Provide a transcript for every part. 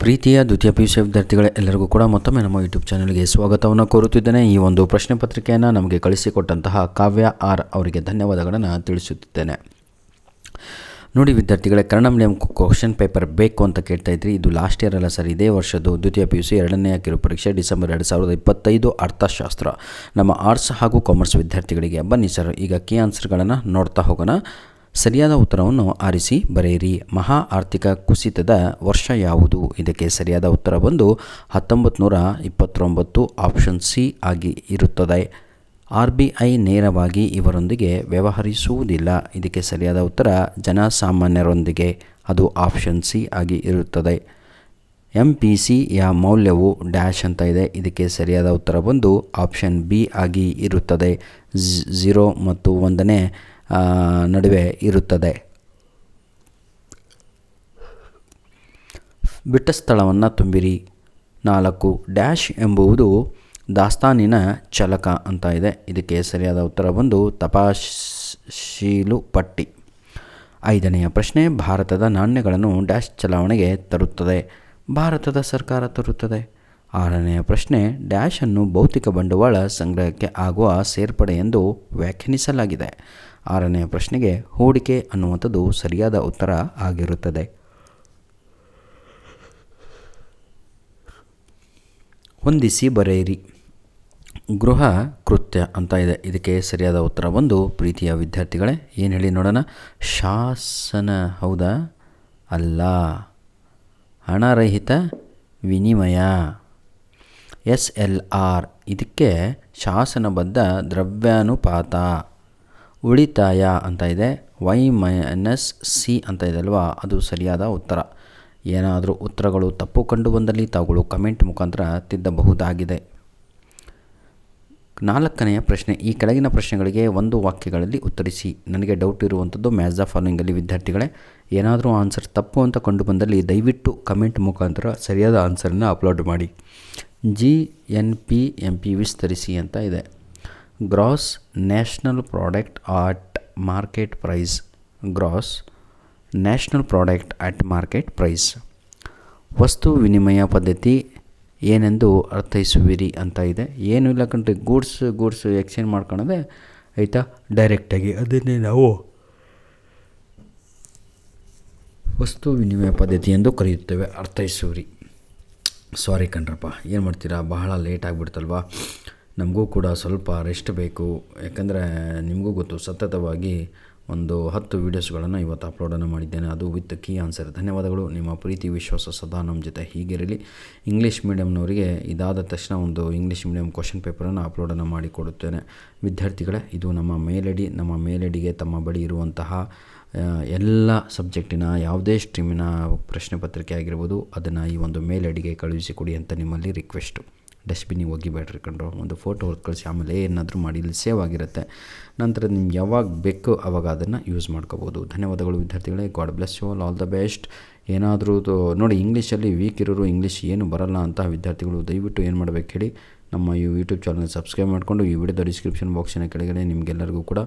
ಪ್ರೀತಿಯ ದ್ವಿತೀಯ PUC ವಿದ್ಯಾರ್ಥಿಗಳೇ, ಎಲ್ಲರಿಗೂ ಕೂಡ ಮತ್ತೊಮ್ಮೆ ನಮ್ಮ ಯೂಟ್ಯೂಬ್ ಚಾನಲ್ಗೆ ಸ್ವಾಗತವನ್ನು ಕೋರುತ್ತಿದ್ದೇನೆ. ಈ ಒಂದು ಪ್ರಶ್ನೆ ಪತ್ರಿಕೆಯನ್ನು ನಮಗೆ ಕಳಿಸಿಕೊಟ್ಟಂತಹ ಕಾವ್ಯ ಆರ್ ಅವರಿಗೆ ಧನ್ಯವಾದಗಳನ್ನು ತಿಳಿಸುತ್ತಿದ್ದೇನೆ. ನೋಡಿ ವಿದ್ಯಾರ್ಥಿಗಳೇ, ಕನ್ನಡ ಮೀಡಿಯಂ ಕ್ವಶನ್ ಪೇಪರ್ ಬೇಕು ಅಂತ ಕೇಳ್ತಾ ಇದ್ರಿ. ಇದು ಲಾಸ್ಟ್ ಇಯರ್ ಅಲ್ಲ ಸರ್, ಇದೇ ವರ್ಷದ್ದು ದ್ವಿತೀಯ PUC ಎರಡನೇ ಕಿರು ಪರೀಕ್ಷೆ ಡಿಸೆಂಬರ್ 2025 ಅರ್ಥಶಾಸ್ತ್ರ ನಮ್ಮ ಆರ್ಟ್ಸ್ ಹಾಗೂ ಕಾಮರ್ಸ್ ವಿದ್ಯಾರ್ಥಿಗಳಿಗೆ. ಬನ್ನಿ ಸರ್, ಈಗ ಕೀ ಆನ್ಸರ್ಗಳನ್ನು ನೋಡ್ತಾ ಹೋಗೋಣ. ಸರಿಯಾದ ಉತ್ತರವನ್ನು ಆರಿಸಿ ಬರೆಯಿರಿ. ಮಹಾ ಆರ್ಥಿಕ ಕುಸಿತದ ವರ್ಷ ಯಾವುದು? ಇದಕ್ಕೆ ಸರಿಯಾದ ಉತ್ತರ ಬಂದು 1929 ಆಪ್ಷನ್ ಸಿ ಆಗಿ ಇರುತ್ತದೆ. RBI ನೇರವಾಗಿ ಇವರೊಂದಿಗೆ ವ್ಯವಹರಿಸುವುದಿಲ್ಲ. ಇದಕ್ಕೆ ಸರಿಯಾದ ಉತ್ತರ ಜನಸಾಮಾನ್ಯರೊಂದಿಗೆ, ಅದು ಆಪ್ಷನ್ ಸಿ ಆಗಿ ಇರುತ್ತದೆ. MPC ಯ ಮೌಲ್ಯವು ಡ್ಯಾಶ್ ಅಂತ ಇದೆ. ಇದಕ್ಕೆ ಸರಿಯಾದ ಉತ್ತರ ಬಂದು ಆಪ್ಷನ್ ಬಿ ಆಗಿ ಇರುತ್ತದೆ. 0 ಮತ್ತು 1ನೇ ನಡುವೆ ಇರುತ್ತದೆ. ಬಿಟ್ಟ ಸ್ಥಳವನ್ನು ತುಂಬಿರಿ. 4 ಡ್ಯಾಶ್ ಎಂಬುದು ದಾಸ್ತಾನಿನ ಚಲಕ ಅಂತ ಇದೆ. ಇದಕ್ಕೆ ಸರಿಯಾದ ಉತ್ತರ ಬಂದು ತಪಾಶೀಲು ಪಟ್ಟಿ. 5ನೆಯ ಪ್ರಶ್ನೆ, ಭಾರತದ ನಾಣ್ಯಗಳನ್ನು ಡ್ಯಾಶ್ ಚಲಾವಣೆಗೆ ತರುತ್ತದೆ. ಭಾರತದ ಸರ್ಕಾರ ತರುತ್ತದೆ. 6ನೆಯ ಪ್ರಶ್ನೆ, ಡ್ಯಾಶ್ ಅನ್ನು ಭೌತಿಕ ಬಂಡವಾಳ ಸಂಗ್ರಹಕ್ಕೆ ಆಗುವ ಸೇರ್ಪಡೆ ಎಂದು ವ್ಯಾಖ್ಯಾನಿಸಲಾಗಿದೆ. 6ನೆಯ ಪ್ರಶ್ನೆಗೆ ಹೂಡಿಕೆ ಅನ್ನುವಂಥದ್ದು ಸರಿಯಾದ ಉತ್ತರ ಆಗಿರುತ್ತದೆ. ಹೊಂದಿಸಿ ಬರೆಯಿರಿ. ಗೃಹ ಕೃತ್ಯ ಅಂತ ಇದೆ. ಇದಕ್ಕೆ ಸರಿಯಾದ ಉತ್ತರ ಬಂದು ಪ್ರೀತಿಯ ವಿದ್ಯಾರ್ಥಿಗಳೇ ಏನು ಹೇಳಿ ನೋಡೋಣ. ಶಾಸನ ಹೌದಾ? ಅಲ್ಲ. ಹಣರಹಿತ ವಿನಿಮಯ SLR. ಇದಕ್ಕೆ ಶಾಸನಬದ್ಧ ದ್ರವ್ಯಾನುಪಾತ. ಉಳಿತಾಯ ಅಂತ ಇದೆ. Y-C ಅಂತ ಇದೆ ಅಲ್ವಾ, ಅದು ಸರಿಯಾದ ಉತ್ತರ. ಏನಾದರೂ ಉತ್ತರಗಳು ತಪ್ಪು ಕಂಡು ಬಂದಲ್ಲಿ ತಾವುಗಳು ಕಮೆಂಟ್ ಮುಖಾಂತರ ತಿದ್ದಬಹುದಾಗಿದೆ. 4ನೆಯ ಪ್ರಶ್ನೆ, ಈ ಕೆಳಗಿನ ಪ್ರಶ್ನೆಗಳಿಗೆ ಒಂದು ವಾಕ್ಯಗಳಲ್ಲಿ ಉತ್ತರಿಸಿ. ನನಗೆ ಡೌಟ್ ಇರುವಂಥದ್ದು ಮ್ಯಾಚ್ ದ ಫಾಲೋಯಿಂಗಲ್ಲಿ ವಿದ್ಯಾರ್ಥಿಗಳೇ. ಏನಾದರೂ ಆನ್ಸರ್ ತಪ್ಪು ಅಂತ ಕಂಡು ಬಂದಲ್ಲಿ ದಯವಿಟ್ಟು ಕಮೆಂಟ್ ಮುಖಾಂತರ ಸರಿಯಾದ ಆನ್ಸರನ್ನು ಅಪ್ಲೋಡ್ ಮಾಡಿ. GNP ವಿಸ್ತರಿಸಿ ಅಂತ ಇದೆ. Gross national product at market price. Gross national product at market price. ವಸ್ತು ವಿನಿಮಯ ಪದ್ಧತಿ ಏನೆಂದು ಅರ್ಥೈಸುವಿರಿ ಅಂತ ಇದೆ. ಏನೂ ಇಲ್ಲ ಕಣ್ರಿ, ಗೂಡ್ಸ್ ಎಕ್ಸ್ಚೇಂಜ್ ಮಾಡ್ಕೊಳೋದೆ ಆಯಿತಾ, ಡೈರೆಕ್ಟಾಗಿ ಅದನ್ನೇ ನಾವು ವಸ್ತು ವಿನಿಮಯ ಪದ್ಧತಿ ಎಂದು ಕರೆಯುತ್ತೇವೆ. ಅರ್ಥೈಸುವಿರಿ. ಸಾರಿ ಕಣ್ರಪ್ಪ, ಏನು ಮಾಡ್ತೀರಾ, ಬಹಳ ಲೇಟ್ ಆಗಿಬಿಡ್ತಲ್ವಾ. ನಮಗೂ ಕೂಡ ಸ್ವಲ್ಪ ರೆಸ್ಟ್ ಬೇಕು. ಯಾಕಂದರೆ ನಿಮಗೂ ಗೊತ್ತು, ಸತತವಾಗಿ ಒಂದು 10 ವೀಡಿಯೋಸ್ಗಳನ್ನು ಇವತ್ತು ಅಪ್ಲೋಡನ್ನು ಮಾಡಿದ್ದೇನೆ, ಅದು ವಿತ್ ಕೀ ಆನ್ಸರ್. ಧನ್ಯವಾದಗಳು. ನಿಮ್ಮ ಪ್ರೀತಿ ವಿಶ್ವಾಸ ಸದಾ ನಮ್ಮ ಜೊತೆ ಹೀಗಿರಲಿ. ಇಂಗ್ಲೀಷ್ ಮೀಡಿಯಮ್ನವರಿಗೆ ಇದಾದ ತಕ್ಷಣ ಒಂದು ಇಂಗ್ಲೀಷ್ ಮೀಡಿಯಮ್ ಕ್ವಶನ್ ಪೇಪರನ್ನು ಅಪ್ಲೋಡನ್ನು ಮಾಡಿಕೊಡುತ್ತೇನೆ ವಿದ್ಯಾರ್ಥಿಗಳೇ. ಇದು ನಮ್ಮ ಮೇಲ್ ಐ ಡಿ. ನಮ್ಮ ಮೇಲ್ ಐ ಡಿಗೆ ತಮ್ಮ ಬಳಿ ಇರುವಂತಹ ಎಲ್ಲ ಸಬ್ಜೆಕ್ಟಿನ ಯಾವುದೇ ಸ್ಟ್ರೀಮಿನ ಪ್ರಶ್ನೆ ಪತ್ರಿಕೆ ಆಗಿರ್ಬೋದು, ಅದನ್ನು ಈ ಒಂದು ಮೇಲ್ ಐ ಡಿಗೆ ಕಳುಹಿಸಿಕೊಡಿ ಅಂತ ನಿಮ್ಮಲ್ಲಿ ರಿಕ್ವೆಸ್ಟು. ಡಸ್ಟ್ಬಿನ್ನಿಗೆ ಒಗಿಬೇಡ್ರಿ ಕಂಡ್ರು, ಒಂದು ಫೋಟೋ ಹೊತ್ತು ಕಳಿಸಿ, ಆಮೇಲೆ ಏನಾದರೂ ಮಾಡಿ ಇಲ್ಲಿ ಸೇವ್ ಆಗಿರುತ್ತೆ. ನಂತರ ನಿಮ್ಗೆ ಯಾವಾಗ ಬೇಕು ಆವಾಗ ಅದನ್ನು ಯೂಸ್ ಮಾಡ್ಕೋಬೋದು. ಧನ್ಯವಾದಗಳು ವಿದ್ಯಾರ್ಥಿಗಳೇ. God bless you all the best. ಏನಾದರೂ ನೋಡಿ, ಇಂಗ್ಲೀಷಲ್ಲಿ ವೀಕ್ ಇರೋರು, ಇಂಗ್ಲೀಷ್ ಏನು ಬರಲ್ಲ ಅಂತ ವಿದ್ಯಾರ್ಥಿಗಳು ದಯವಿಟ್ಟು ಏನು ಮಾಡಬೇಕು ಹೇಳಿ, ನಮ್ಮ ಈ ಯೂಟ್ಯೂಬ್ ಚಾನಲ್ ಸಬ್ಸ್ಕ್ರೈಬ್ ಮಾಡಿಕೊಂಡು ಈ ವಿಡಿಯೋದ ಡಿಸ್ಕ್ರಿಪ್ಷನ್ ಬಾಕ್ಸಿನ ಕೆಳಗಡೆ ನಿಮಗೆಲ್ಲರಿಗೂ ಕೂಡ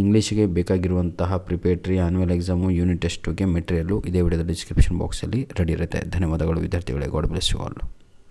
ಇಂಗ್ಲೀಷಿಗೆ ಬೇಕಾಗಿರುವಂತಹ ಪ್ರಿಪೇಟ್ರಿ ಆನ್ಯುವಲ್ ಎಕ್ಸಾಮು ಯೂನಿಟ್ ಟೆಸ್ಟ್ಗೆ ಮೆಟೀರಿಯಲ್ಲು ಇದೇ ವಿಡಿಯೋದ ಡಿಸ್ಕ್ರಿಪ್ಷನ್ ಬಾಕ್ಸಲ್ಲಿ ರೆಡಿ ಇರುತ್ತೆ. ಧನ್ಯವಾದಗಳು ವಿದ್ಯಾರ್ಥಿಗಳೇ. God bless you all.